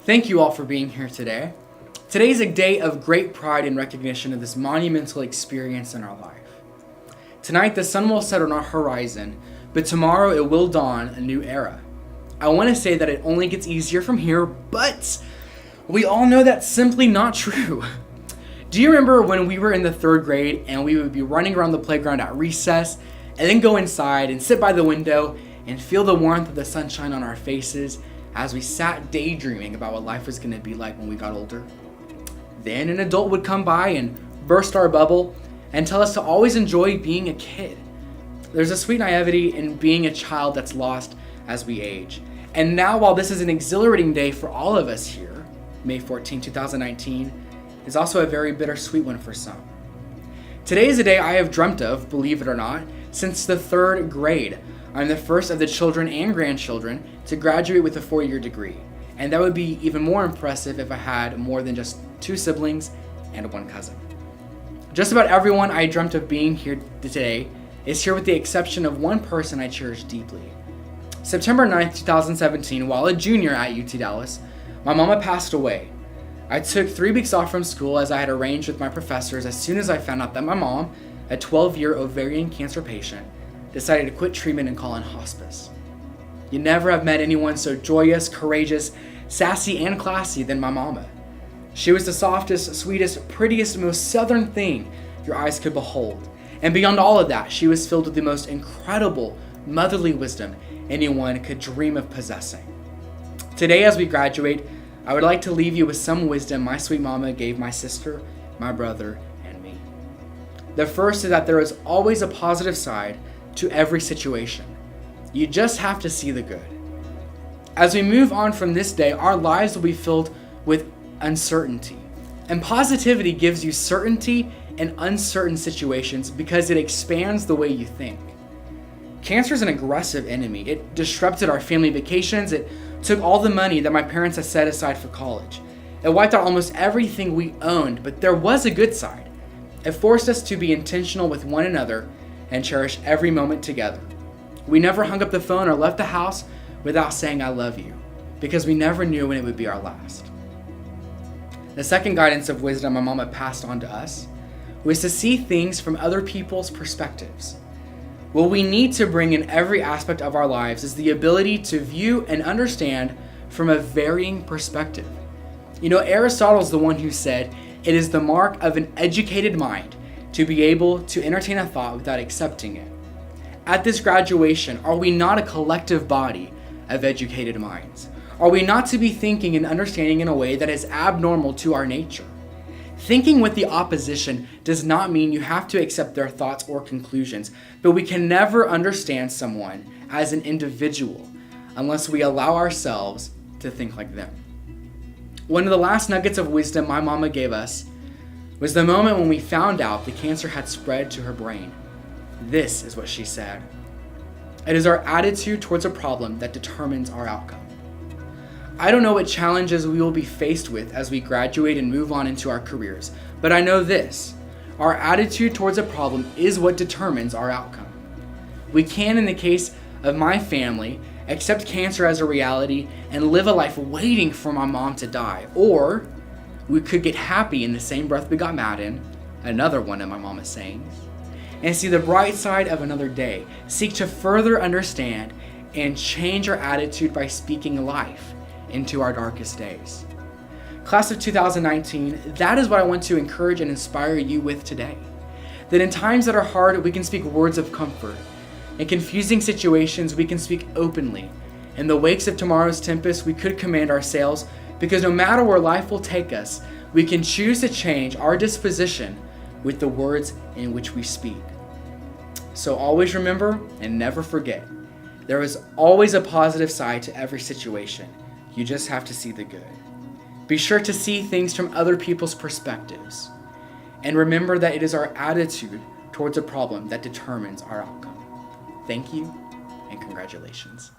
Thank you all for being here today. Today is a day of great pride and recognition of this monumental experience in our life. Tonight, the sun will set on our horizon, but tomorrow it will dawn a new era. I want to say that it only gets easier from here, but we all know that's simply not true. Do you remember when we were in the 3rd grade and we would be running around the playground at recess and then go inside and sit by the window and feel the warmth of the sunshine on our faces as we sat daydreaming about what life was going to be like when we got older? Then an adult would come by and burst our bubble and tell us to always enjoy being a kid. There's a sweet naivety in being a child that's lost as we age. And now, while this is an exhilarating day for all of us here, May 14, 2019, is also a very bittersweet one for some. Today is a day I have dreamt of, believe it or not, since the 3rd grade. I'm the first of the children and grandchildren to graduate with a 4-year degree. And that would be even more impressive if I had more than just 2 siblings and 1 cousin. Just about everyone I dreamt of being here today is here with the exception of one person I cherish deeply. September 9th, 2017, while a junior at UT Dallas, my mama passed away. I took 3 weeks off from school as I had arranged with my professors as soon as I found out that my mom, a 12-year ovarian cancer patient, decided to quit treatment and call in hospice. You never have met anyone so joyous, courageous, sassy, and classy than my mama. She was the softest, sweetest, prettiest, most southern thing your eyes could behold. And beyond all of that, she was filled with the most incredible motherly wisdom anyone could dream of possessing. Today, as we graduate, I would like to leave you with some wisdom my sweet mama gave my sister, my brother, and me. The first is that there is always a positive side to every situation. You just have to see the good. As we move on from this day, our lives will be filled with uncertainty. And positivity gives you certainty in uncertain situations because it expands the way you think. Cancer is an aggressive enemy. It disrupted our family vacations. It took all the money that my parents had set aside for college. It wiped out almost everything we owned, but there was a good side. It forced us to be intentional with one another and cherish every moment together. We never hung up the phone or left the house without saying I love you, because we never knew when it would be our last. The second guidance of wisdom my mama passed on to us was to see things from other people's perspectives. What we need to bring in every aspect of our lives is the ability to view and understand from a varying perspective. You know, Aristotle's the one who said, it is the mark of an educated mind to be able to entertain a thought without accepting it. At this graduation, are we not a collective body of educated minds? Are we not to be thinking and understanding in a way that is abnormal to our nature? Thinking with the opposition does not mean you have to accept their thoughts or conclusions, but we can never understand someone as an individual unless we allow ourselves to think like them. One of the last nuggets of wisdom my mama gave us was the moment when we found out the cancer had spread to her brain. This is what she said. It is our attitude towards a problem that determines our outcome. I don't know what challenges we will be faced with as we graduate and move on into our careers, but I know this: our attitude towards a problem is what determines our outcome. We can, in the case of my family, accept cancer as a reality and live a life waiting for my mom to die, or we could get happy in the same breath we got mad in, another one of my mama's sayings, and see the bright side of another day, seek to further understand and change our attitude by speaking life into our darkest days. Class of 2019, that is what I want to encourage and inspire you with today. That in times that are hard, we can speak words of comfort. In confusing situations, we can speak openly. In the wakes of tomorrow's tempest, we could command our sails, because no matter where life will take us, we can choose to change our disposition with the words in which we speak. So always remember and never forget, there is always a positive side to every situation. You just have to see the good. Be sure to see things from other people's perspectives. And remember that it is our attitude towards a problem that determines our outcome. Thank you and congratulations.